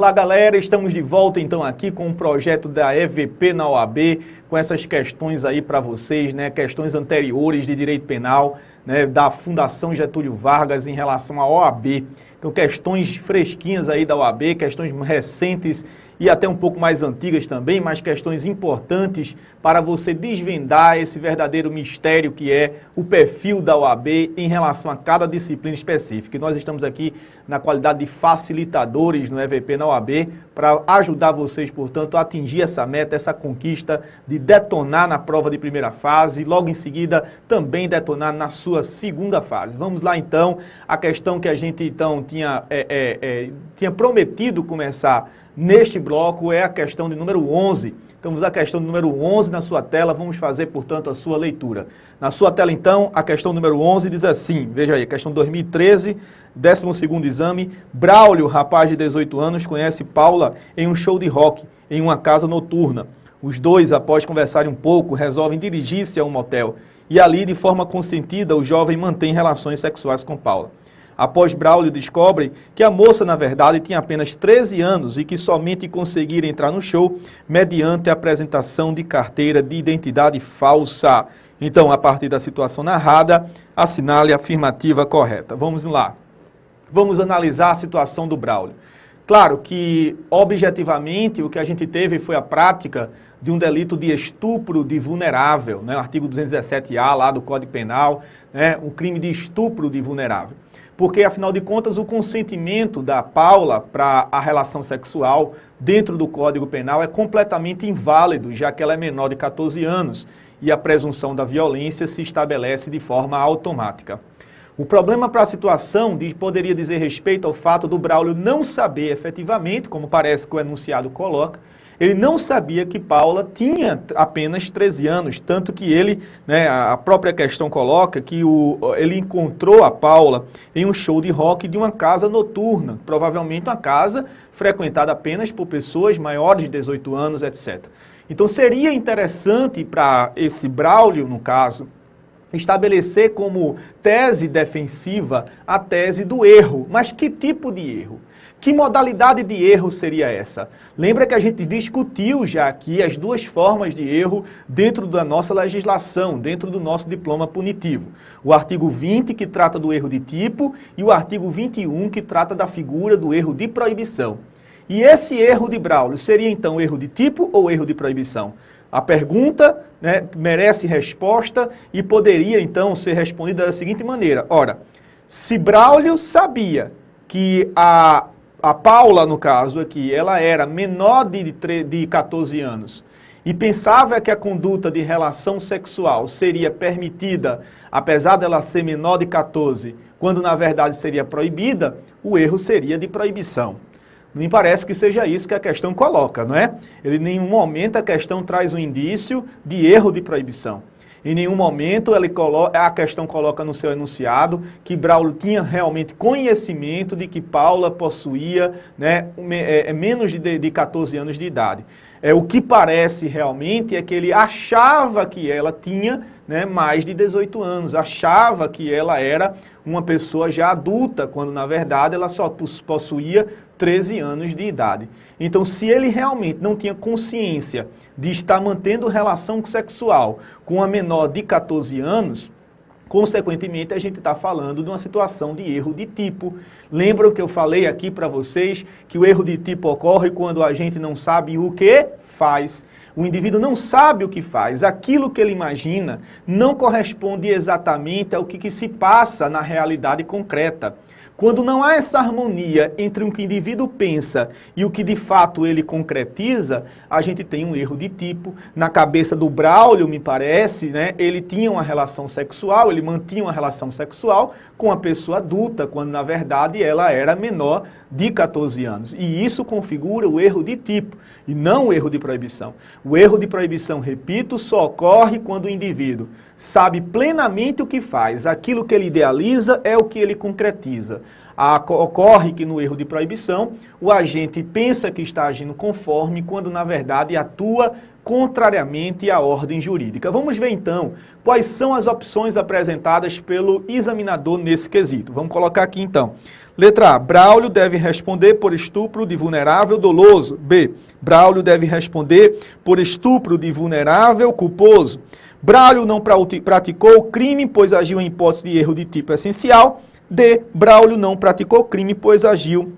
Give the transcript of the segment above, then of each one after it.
Olá galera, estamos de volta então aqui com o projeto da EVP na OAB, com essas questões aí para vocês, né, questões anteriores de direito penal, né, da Fundação Getúlio Vargas em relação à OAB. Então questões fresquinhas aí da OAB, questões recentes e até um pouco mais antigas também, mas questões importantes para você desvendar esse verdadeiro mistério que é o perfil da OAB em relação a cada disciplina específica. E nós estamos aqui na qualidade de facilitadores no EVP na OAB para ajudar vocês, portanto, a atingir essa meta, essa conquista de detonar na prova de primeira fase e logo em seguida também detonar na sua segunda fase. Vamos lá então, a questão que a gente então tinha prometido começar neste bloco é a questão de número 11. Então, vamos à questão número 11 na sua tela, vamos fazer, portanto, a sua leitura. Na sua tela, então, a questão número 11 diz assim, veja aí, questão 2013, 12º exame, Braulio, rapaz de 18 anos, conhece Paula em um show de rock, em uma casa noturna. Os dois, após conversarem um pouco, resolvem dirigir-se a um motel. E ali, de forma consentida, o jovem mantém relações sexuais com Paula. Após Braulio descobre que a moça, na verdade, tinha apenas 13 anos e que somente conseguira entrar no show mediante a apresentação de carteira de identidade falsa. Então, a partir da situação narrada, assinale a afirmativa correta. Vamos lá. Vamos analisar a situação do Braulio. Claro que, objetivamente, o que a gente teve foi a prática de um delito de estupro de vulnerável, né? O artigo 217-A lá do Código Penal, né? Um crime de estupro de vulnerável. Porque, afinal de contas, o consentimento da Paula para a relação sexual dentro do Código Penal é completamente inválido, já que ela é menor de 14 anos e a presunção da violência se estabelece de forma automática. O problema para a situação poderia dizer respeito ao fato do Braulio não saber efetivamente, como parece que o enunciado coloca, ele não sabia que Paula tinha apenas 13 anos, tanto que ele, né, a própria questão coloca que ele encontrou a Paula em um show de rock de uma casa noturna, provavelmente uma casa frequentada apenas por pessoas maiores de 18 anos, etc. Então seria interessante para esse Braulio, no caso, estabelecer como tese defensiva a tese do erro. Mas que tipo de erro? Que modalidade de erro seria essa? Lembra que a gente discutiu já aqui as duas formas de erro dentro da nossa legislação, dentro do nosso diploma punitivo. O artigo 20, que trata do erro de tipo, e o artigo 21, que trata da figura do erro de proibição. E esse erro de Braulio seria então erro de tipo ou erro de proibição? A pergunta, né, merece resposta e poderia então ser respondida da seguinte maneira. Ora, se Braulio sabia que a Paula, no caso aqui, ela era menor de 14 anos e pensava que a conduta de relação sexual seria permitida, apesar dela ser menor de 14, quando na verdade seria proibida, o erro seria de proibição. Me parece que seja isso que a questão coloca, não é? Em nenhum momento a questão traz um indício de erro de proibição. Em nenhum momento a questão coloca no seu enunciado que Braulio tinha realmente conhecimento de que Paula possuía, né, menos de 14 anos de idade. O que parece realmente é que ele achava que ela tinha, né, mais de 18 anos, achava que ela era uma pessoa já adulta, quando na verdade ela só possuía 13 anos de idade. Então, se ele realmente não tinha consciência de estar mantendo relação sexual com uma menor de 14 anos, consequentemente, a gente está falando de uma situação de erro de tipo. Lembram que eu falei aqui para vocês que o erro de tipo ocorre quando a gente não sabe o que faz. O indivíduo não sabe o que faz. Aquilo que ele imagina não corresponde exatamente ao que se passa na realidade concreta. Quando não há essa harmonia entre o que o indivíduo pensa e o que de fato ele concretiza, a gente tem um erro de tipo. Na cabeça do Braulio, me parece, né, ele tinha uma relação sexual, ele mantinha uma relação sexual com a pessoa adulta, quando na verdade ela era menor de 14 anos. E isso configura o erro de tipo, e não o erro de proibição. O erro de proibição, repito, só ocorre quando o indivíduo sabe plenamente o que faz, aquilo que ele idealiza é o que ele concretiza. Ocorre que no erro de proibição, o agente pensa que está agindo conforme, quando na verdade atua contrariamente à ordem jurídica. Vamos ver então quais são as opções apresentadas pelo examinador nesse quesito. Vamos colocar aqui então. Letra A, Braulio deve responder por estupro de vulnerável doloso. B, Braulio deve responder por estupro de vulnerável culposo. Braulio não praticou o crime, pois agiu em hipótese de erro de tipo essencial. D, Braulio não praticou crime, pois agiu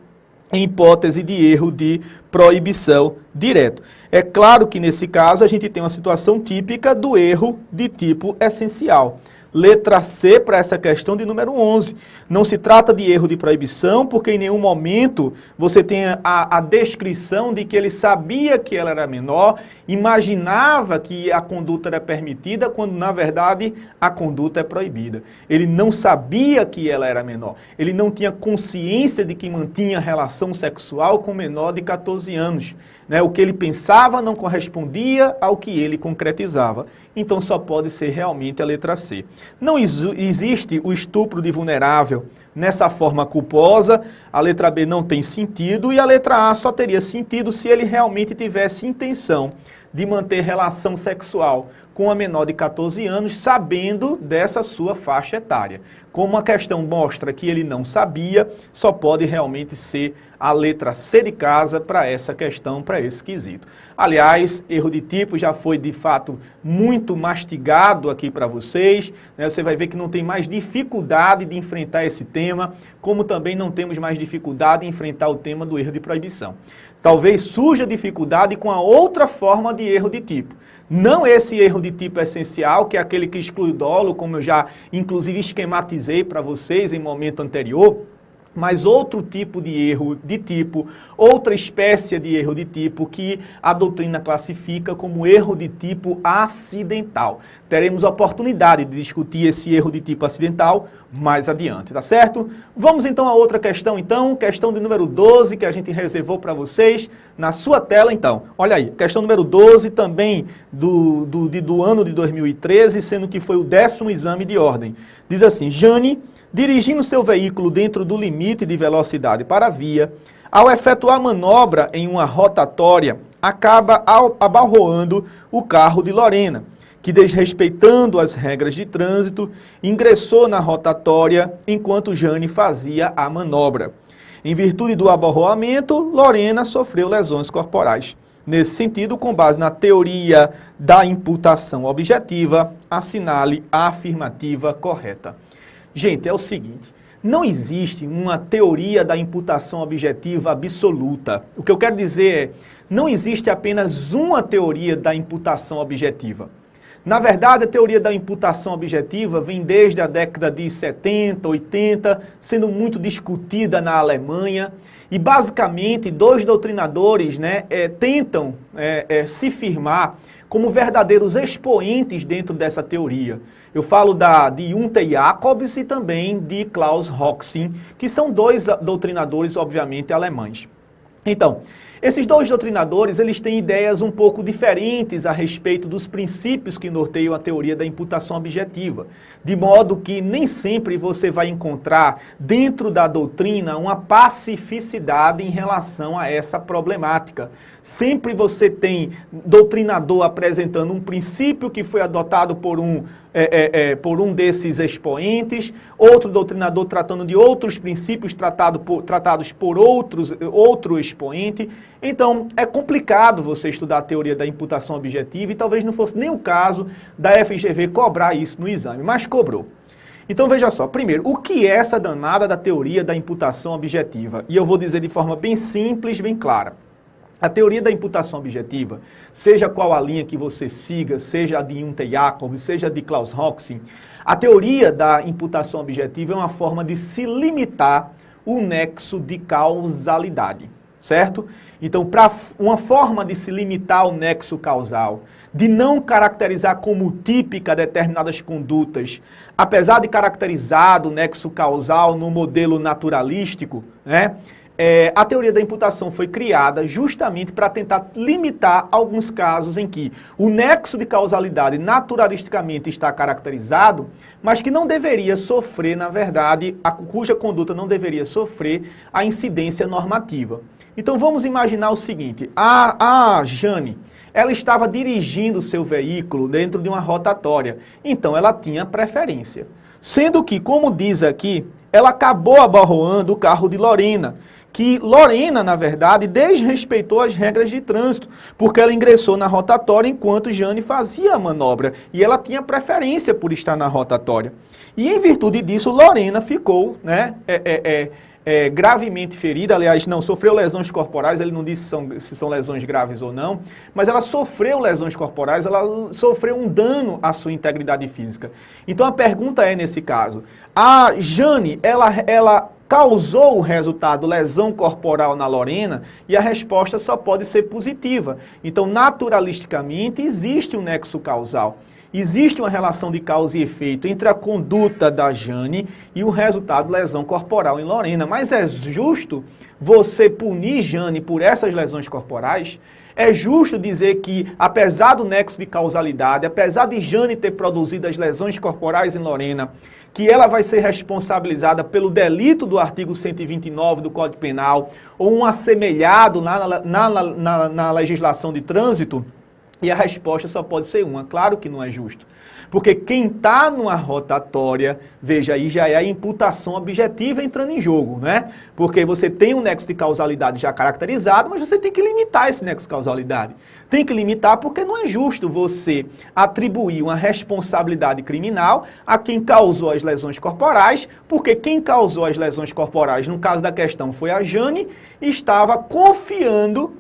em hipótese de erro de proibição direto. É claro que nesse caso a gente tem uma situação típica do erro de tipo essencial. Letra C para essa questão de número 11. Não se trata de erro de proibição, porque em nenhum momento você tem a descrição de que ele sabia que ela era menor, imaginava que a conduta era permitida, quando na verdade a conduta é proibida. Ele não sabia que ela era menor. Ele não tinha consciência de que mantinha relação sexual com menor de 14 anos. Né? O que ele pensava não correspondia ao que ele concretizava. Então só pode ser realmente a letra C. Não existe o estupro de vulnerável nessa forma culposa, a letra B não tem sentido e a letra A só teria sentido se ele realmente tivesse intenção de manter relação sexual com a menor de 14 anos, sabendo dessa sua faixa etária. Como a questão mostra que ele não sabia, só pode realmente ser a letra C de casa para essa questão, para esse quesito. Aliás, erro de tipo já foi de fato muito mastigado aqui para vocês, né? Você vai ver que não tem mais dificuldade de enfrentar esse tema, como também não temos mais dificuldade em enfrentar o tema do erro de proibição. Talvez surja dificuldade com a outra forma de erro de tipo. Não esse erro de tipo essencial, que é aquele que exclui o dolo, como eu já inclusive esquematizei para vocês em momento anterior, mas outro tipo de erro de tipo, outra espécie de erro de tipo que a doutrina classifica como erro de tipo acidental. Teremos a oportunidade de discutir esse erro de tipo acidental mais adiante, tá certo? Vamos então a outra questão, questão de número 12, que a gente reservou para vocês na sua tela, então. Olha aí, questão número 12, também do ano de 2013, sendo que foi o 10º exame de ordem. Diz assim, Jane, dirigindo seu veículo dentro do limite de velocidade para a via, ao efetuar manobra em uma rotatória, acaba abarroando o carro de Lorena, que, desrespeitando as regras de trânsito, ingressou na rotatória enquanto Jane fazia a manobra. Em virtude do abarroamento, Lorena sofreu lesões corporais. Nesse sentido, com base na teoria da imputação objetiva, assinale a afirmativa correta. Gente, é o seguinte, não existe uma teoria da imputação objetiva absoluta. O que eu quero dizer é, não existe apenas uma teoria da imputação objetiva. Na verdade, a teoria da imputação objetiva vem desde a década de 70, 80, sendo muito discutida na Alemanha, e basicamente dois doutrinadores tentam se firmar como verdadeiros expoentes dentro dessa teoria. Eu falo de Junta Jacobs e também de Klaus Roxin, que são dois doutrinadores, obviamente, alemães. Então, esses dois doutrinadores, eles têm ideias um pouco diferentes a respeito dos princípios que norteiam a teoria da imputação objetiva, de modo que nem sempre você vai encontrar dentro da doutrina uma pacificidade em relação a essa problemática. Sempre você tem doutrinador apresentando um princípio que foi adotado por um desses expoentes, outro doutrinador tratando de outros princípios tratados por outro expoente. Então, é complicado você estudar a teoria da imputação objetiva e talvez não fosse nem o caso da FGV cobrar isso no exame, mas cobrou. Então, veja só, primeiro, o que é essa danada da teoria da imputação objetiva? E eu vou dizer de forma bem simples, bem clara. A teoria da imputação objetiva, seja qual a linha que você siga, seja a de Junta Jacobs, seja a de Klaus Roxin, a teoria da imputação objetiva é uma forma de se limitar o nexo de causalidade, certo? Então, para uma forma de se limitar o nexo causal, de não caracterizar como típica determinadas condutas, apesar de caracterizado o nexo causal no modelo naturalístico, né? A teoria da imputação foi criada justamente para tentar limitar alguns casos em que o nexo de causalidade naturalisticamente está caracterizado, mas que não deveria sofrer, na verdade, cuja conduta não deveria sofrer a incidência normativa. Então vamos imaginar o seguinte, a Jane, ela estava dirigindo o seu veículo dentro de uma rotatória, então ela tinha preferência. Sendo que, como diz aqui, ela acabou abarroando o carro de Lorena, que Lorena, na verdade, desrespeitou as regras de trânsito, porque ela ingressou na rotatória enquanto Jane fazia a manobra, e ela tinha preferência por estar na rotatória. E em virtude disso, Lorena ficou, né, gravemente ferida, aliás, não, sofreu lesões corporais, ele não disse se são lesões graves ou não, mas ela sofreu lesões corporais, ela sofreu um dano à sua integridade física. Então a pergunta é, nesse caso, a Jane, ela causou o resultado lesão corporal na Lorena, e a resposta só pode ser positiva. Então, naturalisticamente, existe um nexo causal. Existe uma relação de causa e efeito entre a conduta da Jane e o resultado lesão corporal em Lorena. Mas é justo você punir Jane por essas lesões corporais? É justo dizer que, apesar do nexo de causalidade, apesar de Jane ter produzido as lesões corporais em Lorena, que ela vai ser responsabilizada pelo delito do artigo 129 do Código Penal, ou um assemelhado na legislação de trânsito? E a resposta só pode ser uma. Claro que não é justo. Porque quem está numa rotatória, veja, aí já é a imputação objetiva entrando em jogo, né? Porque você tem um nexo de causalidade já caracterizado, mas você tem que limitar esse nexo de causalidade. Tem que limitar porque não é justo você atribuir uma responsabilidade criminal a quem causou as lesões corporais, porque quem causou as lesões corporais, no caso da questão, foi a Jane, e estava confiando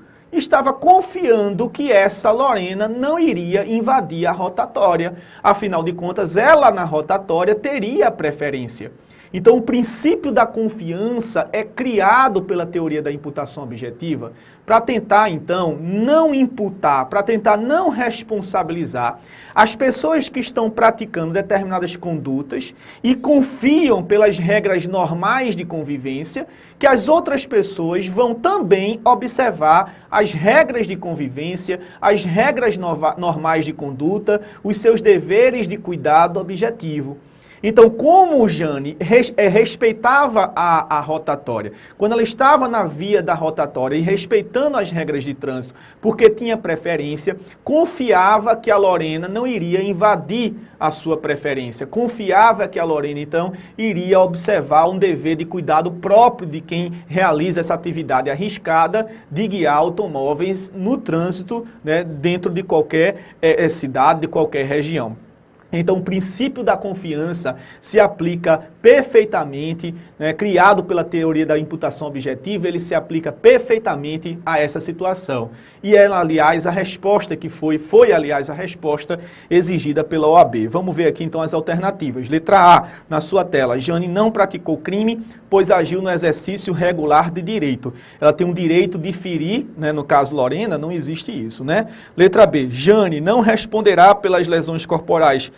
que essa Lorena não iria invadir a rotatória. Afinal de contas, ela na rotatória teria preferência. Então, o princípio da confiança é criado pela teoria da imputação objetiva para tentar, então, não imputar, para tentar não responsabilizar as pessoas que estão praticando determinadas condutas e confiam pelas regras normais de convivência que as outras pessoas vão também observar as regras de convivência, as regras normais de conduta, os seus deveres de cuidado objetivo. Então, como Jane respeitava a rotatória, quando ela estava na via da rotatória e respeitando as regras de trânsito, porque tinha preferência, confiava que a Lorena não iria invadir a sua preferência, confiava que a Lorena, então, iria observar um dever de cuidado próprio de quem realiza essa atividade arriscada de guiar automóveis no trânsito, né, dentro de qualquer cidade, de qualquer região. Então, o princípio da confiança se aplica perfeitamente, né, criado pela teoria da imputação objetiva, ele se aplica perfeitamente a essa situação. E ela, aliás, a resposta que foi aliás, a resposta exigida pela OAB. Vamos ver aqui, então, as alternativas. Letra A, na sua tela, Jane não praticou crime, pois agiu no exercício regular de direito. Ela tem um direito de ferir, né, no caso Lorena, não existe isso, né? Letra B, Jane não responderá pelas lesões corporais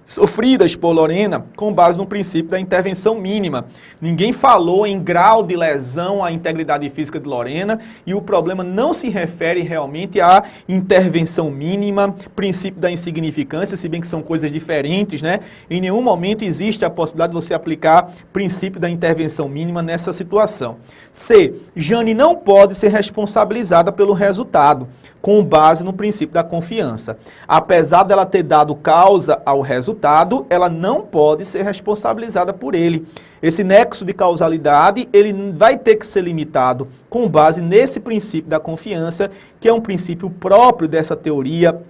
sofridas por Lorena com base no princípio da intervenção mínima. Ninguém falou em grau de lesão à integridade física de Lorena e o problema não se refere realmente à intervenção mínima, princípio da insignificância, se bem que são coisas diferentes, né? Em nenhum momento existe a possibilidade de você aplicar princípio da intervenção mínima nessa situação. C. Jane não pode ser responsabilizada pelo resultado, com base no princípio da confiança. Apesar dela ter dado causa ao resultado, ela não pode ser responsabilizada por ele. Esse nexo de causalidade, ele vai ter que ser limitado com base nesse princípio da confiança, que é um princípio próprio dessa teoria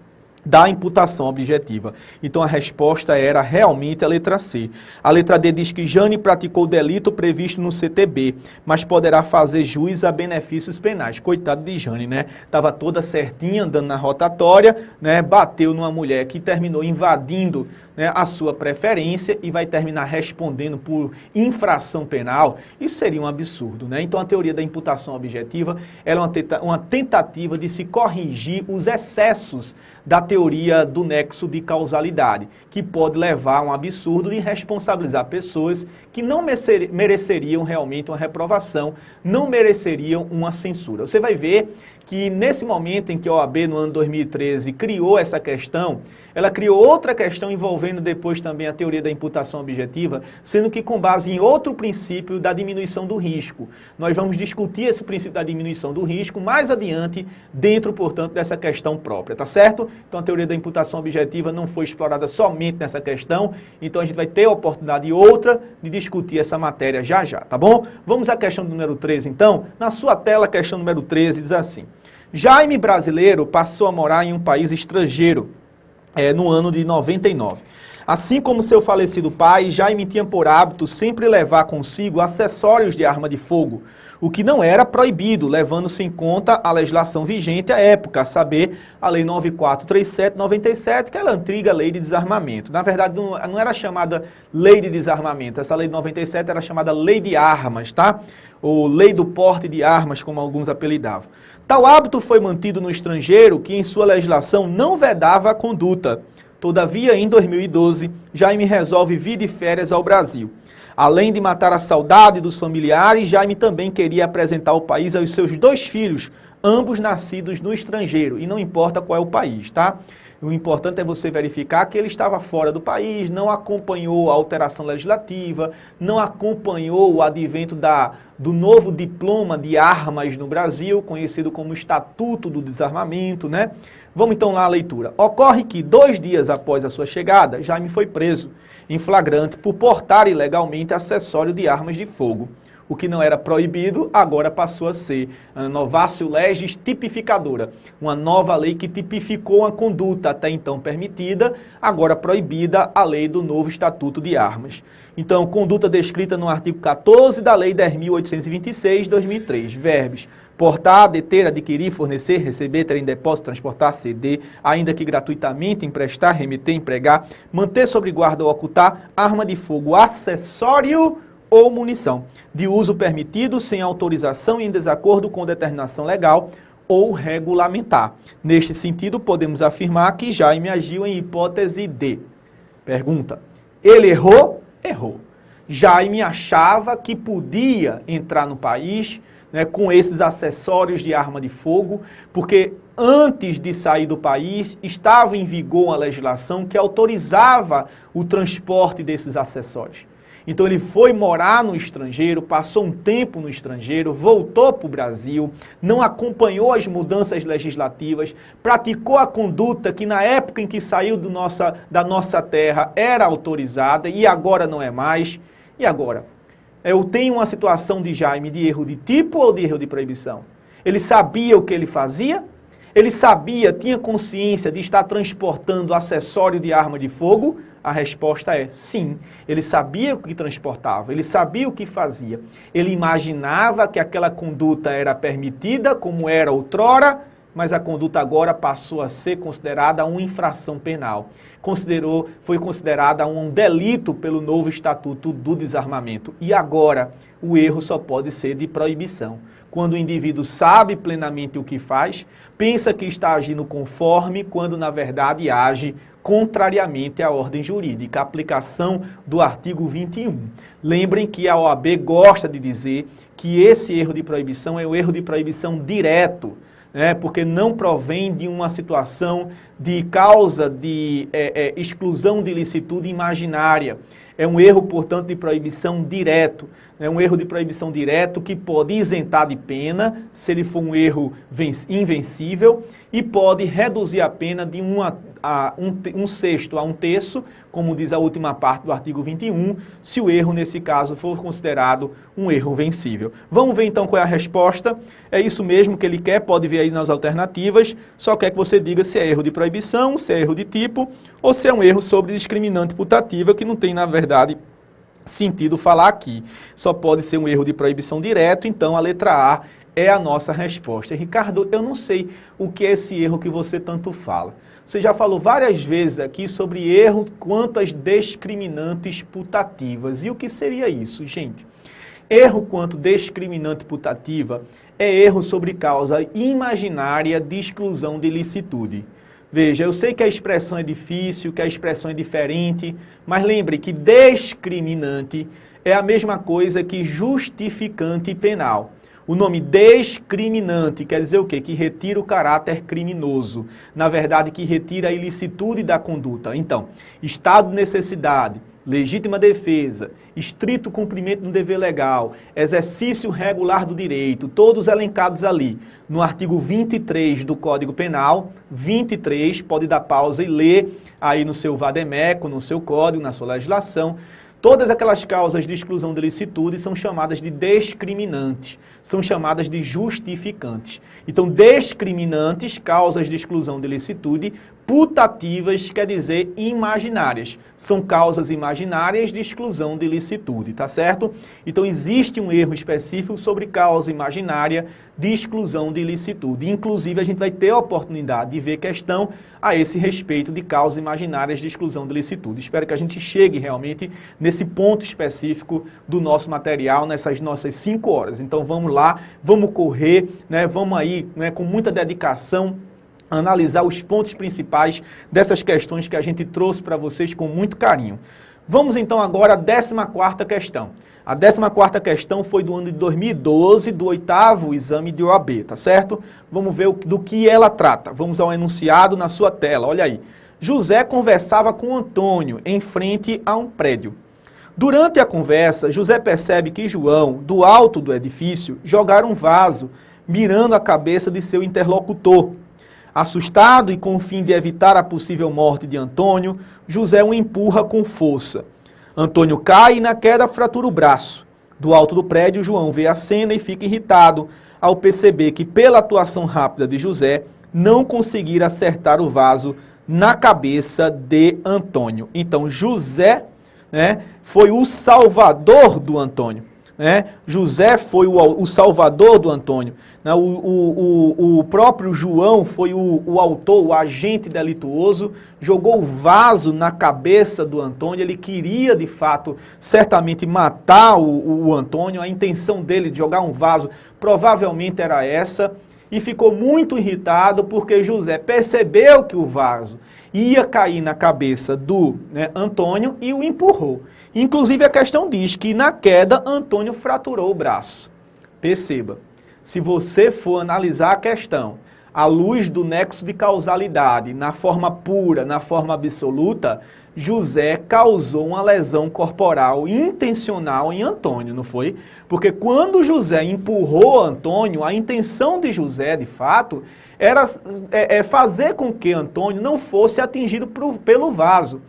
da imputação objetiva. Então a resposta era realmente a letra C. A letra D diz que Jane praticou o delito previsto no CTB, mas poderá fazer jus a benefícios penais. Coitado de Jane, né? Estava toda certinha, andando na rotatória, né? Bateu numa mulher que terminou invadindo, né, a sua preferência e vai terminar respondendo por infração penal. Isso seria um absurdo, né? Então a teoria da imputação objetiva é uma tentativa de se corrigir os excessos da teoria do nexo de causalidade, que pode levar a um absurdo de responsabilizar pessoas que não mereceriam realmente uma reprovação, não mereceriam uma censura. Você vai ver que nesse momento em que a OAB, no ano 2013, criou essa questão, ela criou outra questão envolvendo depois também a teoria da imputação objetiva, sendo que com base em outro princípio da diminuição do risco. Nós vamos discutir esse princípio da diminuição do risco mais adiante, dentro, portanto, dessa questão própria, tá certo? Então a teoria da imputação objetiva não foi explorada somente nessa questão, então a gente vai ter a oportunidade outra de discutir essa matéria já já, tá bom? Vamos à questão número 13, então. Na sua tela, a questão número 13 diz assim: Jaime brasileiro passou a morar em um país estrangeiro no ano de 99. Assim como seu falecido pai, Jaime tinha por hábito sempre levar consigo acessórios de arma de fogo, o que não era proibido, levando-se em conta a legislação vigente à época, a saber, a Lei 9437/97, que é a antiga Lei de Desarmamento. Na verdade, não era chamada Lei de Desarmamento, essa Lei de 97 era chamada Lei de Armas, tá? Ou Lei do Porte de Armas, como alguns apelidavam. Tal hábito foi mantido no estrangeiro, que em sua legislação não vedava a conduta. Todavia, em 2012, Jaime resolve vir de férias ao Brasil. Além de matar a saudade dos familiares, Jaime também queria apresentar o país aos seus 2 filhos, ambos nascidos no estrangeiro, e não importa qual é o país, tá? O importante é você verificar que ele estava fora do país, não acompanhou a alteração legislativa, não acompanhou o advento do novo diploma de armas no Brasil, conhecido como Estatuto do Desarmamento, né? Vamos então lá à leitura. Ocorre que 2 dias após a sua chegada, Jaime foi preso em flagrante por portar ilegalmente acessório de armas de fogo. O que não era proibido, agora passou a ser a novatio legis tipificadora, uma nova lei que tipificou uma conduta até então permitida, agora proibida, a lei do novo Estatuto de Armas. Então, conduta descrita no artigo 14 da Lei 10.826, 2003, verbos: portar, deter, adquirir, fornecer, receber, ter em depósito, transportar, ceder, ainda que gratuitamente, emprestar, remeter, empregar, manter sob guarda ou ocultar, arma de fogo, acessório ou munição, de uso permitido, sem autorização e em desacordo com determinação legal ou regulamentar. Neste sentido, podemos afirmar que Jaime agiu em hipótese de... Pergunta: ele errou? Errou. Jaime achava que podia entrar no país, né, com esses acessórios de arma de fogo, porque antes de sair do país estava em vigor uma legislação que autorizava o transporte desses acessórios. Então ele foi morar no estrangeiro, passou um tempo no estrangeiro, voltou para o Brasil, não acompanhou as mudanças legislativas, praticou a conduta que na época em que saiu da nossa terra era autorizada e agora não é mais. E agora? Eu tenho uma situação de Jaime de erro de tipo ou de erro de proibição? Ele sabia o que ele fazia? Ele sabia, tinha consciência de estar transportando acessório de arma de fogo? A resposta é sim. Ele sabia o que transportava, ele sabia o que fazia. Ele imaginava que aquela conduta era permitida, como era outrora, mas a conduta agora passou a ser considerada uma infração penal. Foi considerada um delito pelo novo Estatuto do Desarmamento. E agora o erro só pode ser de proibição. Quando o indivíduo sabe plenamente o que faz, pensa que está agindo conforme, quando na verdade age contrariamente à ordem jurídica, a aplicação do artigo 21. Lembrem que a OAB gosta de dizer que esse erro de proibição é o erro de proibição direto, né, porque não provém de uma situação de causa de exclusão de ilicitude imaginária. É um erro, portanto, de proibição direto. É um erro de proibição direto que pode isentar de pena, se ele for um erro invencível, e pode reduzir a pena de um sexto a um terço, como diz a última parte do artigo 21, se o erro, nesse caso, for considerado um erro vencível. Vamos ver então qual é a resposta. É isso mesmo que ele quer, pode ver aí nas alternativas, só quer que você diga se é erro de proibição, se é erro de tipo, ou se é um erro sobre discriminante putativa, que não tem, na verdade, sentido falar aqui. Só pode ser um erro de proibição direto, então a letra A é a nossa resposta. Ricardo, eu não sei o que é esse erro que você tanto fala. Você já falou várias vezes aqui sobre erro quanto às discriminantes putativas. E o que seria isso, gente? Erro quanto discriminante putativa é erro sobre causa imaginária de exclusão de ilicitude. Veja, eu sei que a expressão é difícil, que a expressão é diferente, mas lembre que discriminante é a mesma coisa que justificante penal. O nome descriminante quer dizer o quê? Que retira o caráter criminoso. Na verdade, que retira a ilicitude da conduta. Então, estado de necessidade, legítima defesa, estrito cumprimento do dever legal, exercício regular do direito, todos elencados ali no artigo 23 do Código Penal. 23, pode dar pausa e ler aí no seu vademécum, no seu código, na sua legislação. Todas aquelas causas de exclusão de licitude são chamadas de discriminantes, são chamadas de justificantes. Então, discriminantes, causas de exclusão de licitude, putativas quer dizer imaginárias. São causas imaginárias de exclusão de licitude, tá certo? Então, existe um erro específico sobre causa imaginária de exclusão de licitude. Inclusive, a gente vai ter a oportunidade de ver questão a esse respeito de causas imaginárias de exclusão de licitude. Espero que a gente chegue realmente nesse ponto específico do nosso material, nessas nossas 5 horas. Então, vamos lá, vamos correr, né? Vamos aí, né, com muita dedicação, analisar os pontos principais dessas questões que a gente trouxe para vocês com muito carinho. Vamos então agora à 14ª questão. A 14ª questão foi do ano de 2012, do 8º exame de OAB, tá certo? Vamos ver do que ela trata. Vamos ao enunciado na sua tela, olha aí. José conversava com Antônio em frente a um prédio. Durante a conversa, José percebe que João, do alto do edifício, jogara um vaso, mirando a cabeça de seu interlocutor. Assustado e com o fim de evitar a possível morte de Antônio, José o empurra com força. Antônio cai e na queda fratura o braço. Do alto do prédio, João vê a cena e fica irritado ao perceber que, pela atuação rápida de José, não conseguira acertar o vaso na cabeça de Antônio. Então, José, né, foi o salvador do Antônio. Né? José foi o salvador do Antônio. Né? O próprio João foi o autor, o agente delituoso, jogou o vaso na cabeça do Antônio. Ele queria, de fato, certamente matar o Antônio. A intenção dele de jogar um vaso provavelmente era essa. E ficou muito irritado porque José percebeu que o vaso ia cair na cabeça do Antônio e o empurrou. Inclusive, a questão diz que, na queda, Antônio fraturou o braço. Perceba, se você for analisar a questão à luz do nexo de causalidade, na forma pura, na forma absoluta, José causou uma lesão corporal intencional em Antônio, não foi? Porque quando José empurrou Antônio, a intenção de José, de fato, era fazer com que Antônio não fosse atingido pelo vaso.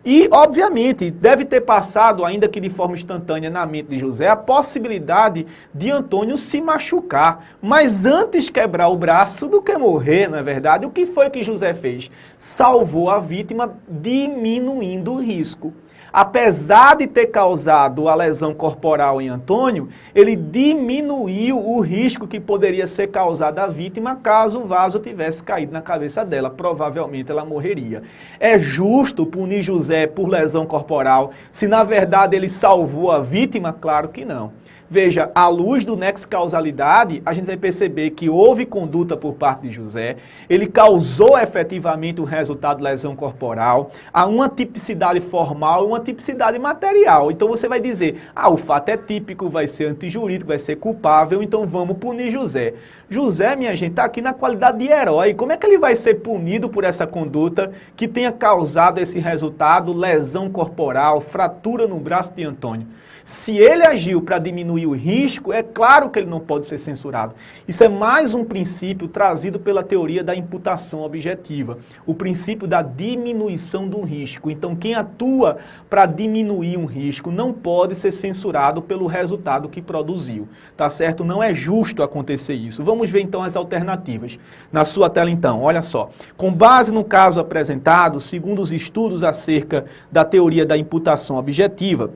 E, obviamente, deve ter passado, ainda que de forma instantânea, na mente de José, a possibilidade de Antônio se machucar. Mas antes quebrar o braço do que morrer, não é verdade? O que foi que José fez? Salvou a vítima, diminuindo o risco. Apesar de ter causado a lesão corporal em Antônio, ele diminuiu o risco que poderia ser causado à vítima caso o vaso tivesse caído na cabeça dela. Provavelmente ela morreria. É justo punir José por lesão corporal se na verdade ele salvou a vítima? Claro que não. Veja, à luz do nexo causalidade, a gente vai perceber que houve conduta por parte de José, ele causou efetivamente o resultado de lesão corporal, há uma tipicidade formal e uma tipicidade material. Então você vai dizer, o fato é típico, vai ser antijurídico, vai ser culpável, então vamos punir José. José, minha gente, está aqui na qualidade de herói. Como é que ele vai ser punido por essa conduta que tenha causado esse resultado, lesão corporal, fratura no braço de Antônio? Se ele agiu para diminuir o risco, é claro que ele não pode ser censurado. Isso é mais um princípio trazido pela teoria da imputação objetiva, o princípio da diminuição do risco. Então, quem atua para diminuir um risco não pode ser censurado pelo resultado que produziu, tá certo? Não é justo acontecer isso. Vamos ver então as alternativas. Na sua tela então, olha só. Com base no caso apresentado, segundo os estudos acerca da teoria da imputação objetiva,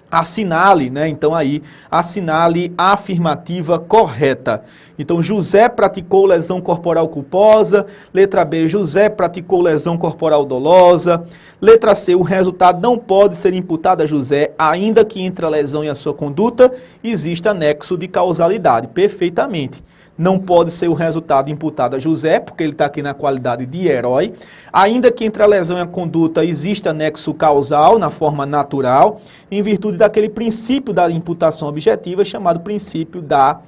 assinale, então aí, assinale a afirmativa correta. Então, José praticou lesão corporal culposa. Letra B, José praticou lesão corporal dolosa. Letra C, o resultado não pode ser imputado a José, ainda que entre a lesão e a sua conduta exista nexo de causalidade. Perfeitamente. Não pode ser o resultado imputado a José, porque ele está aqui na qualidade de herói. Ainda que entre a lesão e a conduta exista nexo causal, na forma natural, em virtude daquele princípio da imputação objetiva, chamado princípio da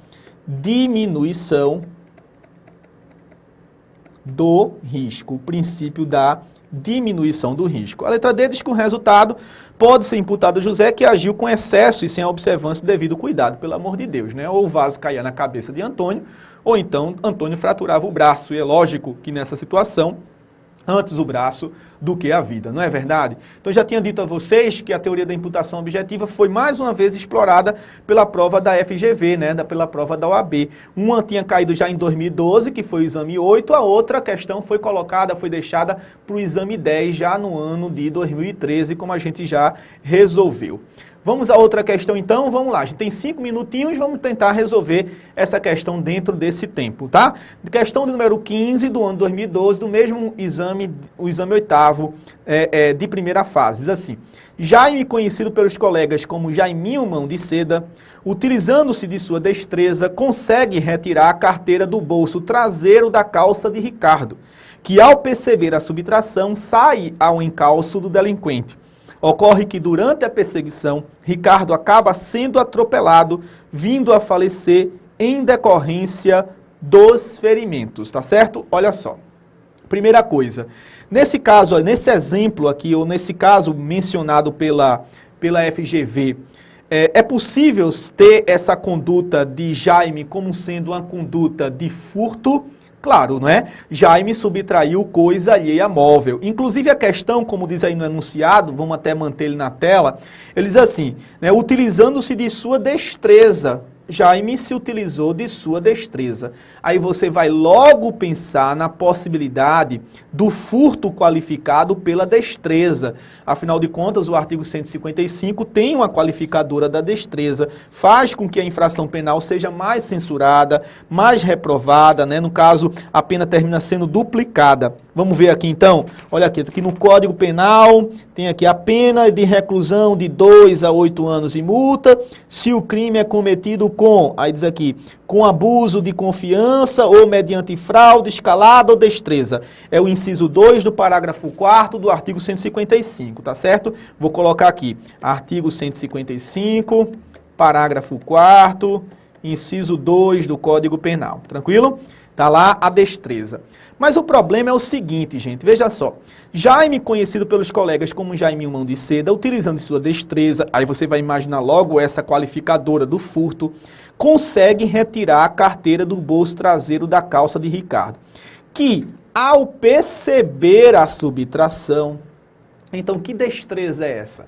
diminuição do risco, o princípio da diminuição do risco. A letra D diz que o resultado pode ser imputado a José, que agiu com excesso e sem a observância do devido cuidado, pelo amor de Deus, né? Ou o vaso caía na cabeça de Antônio, ou então Antônio fraturava o braço, e é lógico que nessa situação, antes o braço do que a vida, não é verdade? Então, já tinha dito a vocês que a teoria da imputação objetiva foi mais uma vez explorada pela prova da FGV, né, pela prova da OAB. Uma tinha caído já em 2012, que foi o exame 8, a outra questão foi colocada, foi deixada para o exame 10, já no ano de 2013, como a gente já resolveu. Vamos a outra questão então, vamos lá, a gente tem 5 minutinhos, vamos tentar resolver essa questão dentro desse tempo, tá? Questão de número 15 do ano 2012, do mesmo exame, o exame 8º de primeira fase, diz assim: Jaime, conhecido pelos colegas como Jaiminho Mão de Seda, utilizando-se de sua destreza, consegue retirar a carteira do bolso traseiro da calça de Ricardo, que ao perceber a subtração, sai ao encalço do delinquente. Ocorre que durante a perseguição, Ricardo acaba sendo atropelado, vindo a falecer em decorrência dos ferimentos, tá certo? Olha só. Primeira coisa, nesse caso, nesse exemplo aqui, ou nesse caso mencionado pela FGV, é possível ter essa conduta de Jaime como sendo uma conduta de furto? Claro, não é? Jaime subtraiu coisa alheia móvel. Inclusive a questão, como diz aí no enunciado, vamos até manter ele na tela, ele diz assim, né, utilizando-se de sua destreza. Jaime se utilizou de sua destreza. Aí você vai logo pensar na possibilidade do furto qualificado pela destreza. Afinal de contas, o artigo 155 tem uma qualificadora da destreza, faz com que a infração penal seja mais censurada, mais reprovada, né? No caso, a pena termina sendo duplicada. Vamos ver aqui então, olha aqui no Código Penal, tem aqui a pena de reclusão de 2 a 8 anos e multa, se o crime é cometido com, aí diz aqui, com abuso de confiança ou mediante fraude, escalada ou destreza. É o inciso 2 do parágrafo 4º do artigo 155, tá certo? Vou colocar aqui, artigo 155, parágrafo 4º, inciso 2 do Código Penal, tranquilo? Tá lá a destreza. Mas o problema é o seguinte, gente, veja só. Jaime, conhecido pelos colegas como Jaiminho Mão de Seda, utilizando sua destreza, aí você vai imaginar logo essa qualificadora do furto, consegue retirar a carteira do bolso traseiro da calça de Ricardo, que ao perceber a subtração, então que destreza é essa?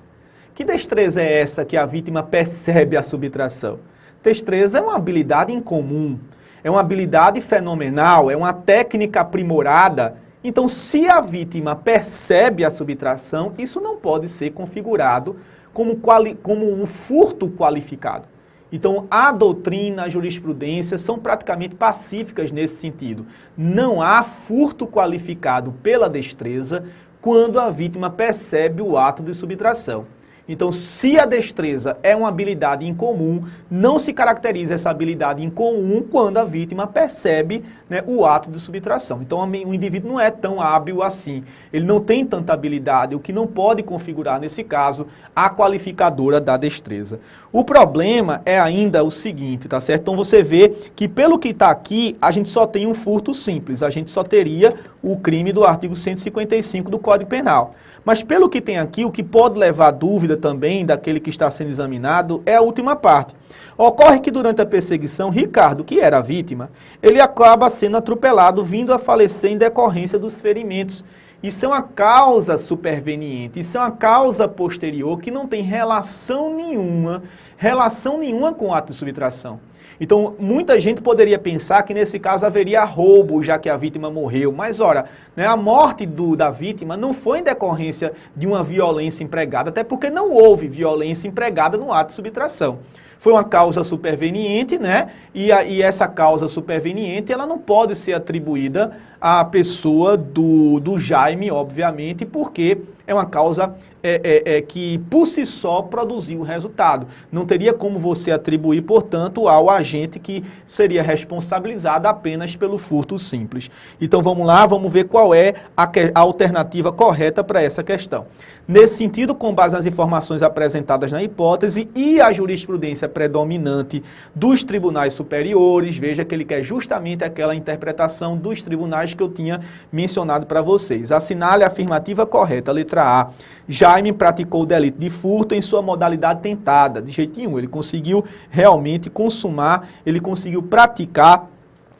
Que destreza é essa que a vítima percebe a subtração? Destreza é uma habilidade incomum. É uma habilidade fenomenal, é uma técnica aprimorada. Então, se a vítima percebe a subtração, isso não pode ser configurado como um furto qualificado. Então, a doutrina, a jurisprudência são praticamente pacíficas nesse sentido. Não há furto qualificado pela destreza quando a vítima percebe o ato de subtração. Então, se a destreza é uma habilidade incomum, não se caracteriza essa habilidade incomum quando a vítima percebe, né, o ato de subtração. Então, o indivíduo não é tão hábil assim, ele não tem tanta habilidade, o que não pode configurar, nesse caso, a qualificadora da destreza. O problema é ainda o seguinte, tá certo? Então, você vê que, pelo que está aqui, a gente só tem um furto simples, a gente só teria o crime do artigo 155 do Código Penal. Mas pelo que tem aqui, o que pode levar dúvida também daquele que está sendo examinado é a última parte. Ocorre que durante a perseguição, Ricardo, que era a vítima, ele acaba sendo atropelado, vindo a falecer em decorrência dos ferimentos. Isso é uma causa superveniente, isso é uma causa posterior que não tem relação nenhuma com o ato de subtração. Então, muita gente poderia pensar que nesse caso haveria roubo, já que a vítima morreu. Mas, ora, né, a morte da vítima não foi em decorrência de uma violência empregada, até porque não houve violência empregada no ato de subtração. Foi uma causa superveniente, né? E essa causa superveniente, ela não pode ser atribuída a pessoa do Jaime, obviamente, porque é uma causa que por si só produziu o resultado. Não teria como você atribuir, portanto, ao agente que seria responsabilizado apenas pelo furto simples. Então vamos lá, vamos ver qual é a alternativa correta para essa questão. Nesse sentido, com base nas informações apresentadas na hipótese e a jurisprudência predominante dos tribunais superiores, veja que ele quer justamente aquela interpretação dos tribunais que eu tinha mencionado para vocês. Assinale a afirmativa correta, letra A. Jaime praticou o delito de furto em sua modalidade tentada. De jeito nenhum, ele conseguiu realmente consumar, ele conseguiu praticar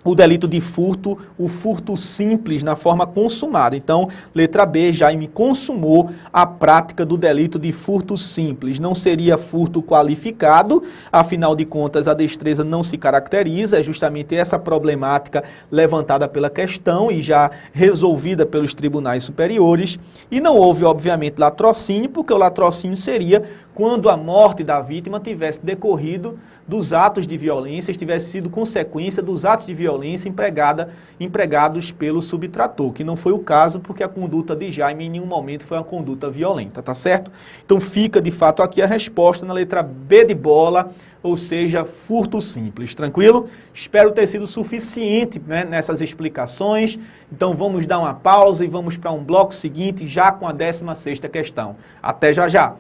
o delito de furto, o furto simples na forma consumada. Então, letra B, Jaime consumou a prática do delito de furto simples. Não seria furto qualificado, afinal de contas a destreza não se caracteriza, é justamente essa problemática levantada pela questão e já resolvida pelos tribunais superiores. E não houve, obviamente, latrocínio, porque o latrocínio seria quando a morte da vítima tivesse decorrido dos atos de violência, tivesse sido consequência dos atos de violência empregados pelo subtrator, que não foi o caso porque a conduta de Jaime em nenhum momento foi uma conduta violenta, tá certo? Então fica de fato aqui a resposta na letra B de bola, ou seja, furto simples, tranquilo? Espero ter sido suficiente, né, nessas explicações, então vamos dar uma pausa e vamos para um bloco seguinte já com a 16ª questão. Até já já!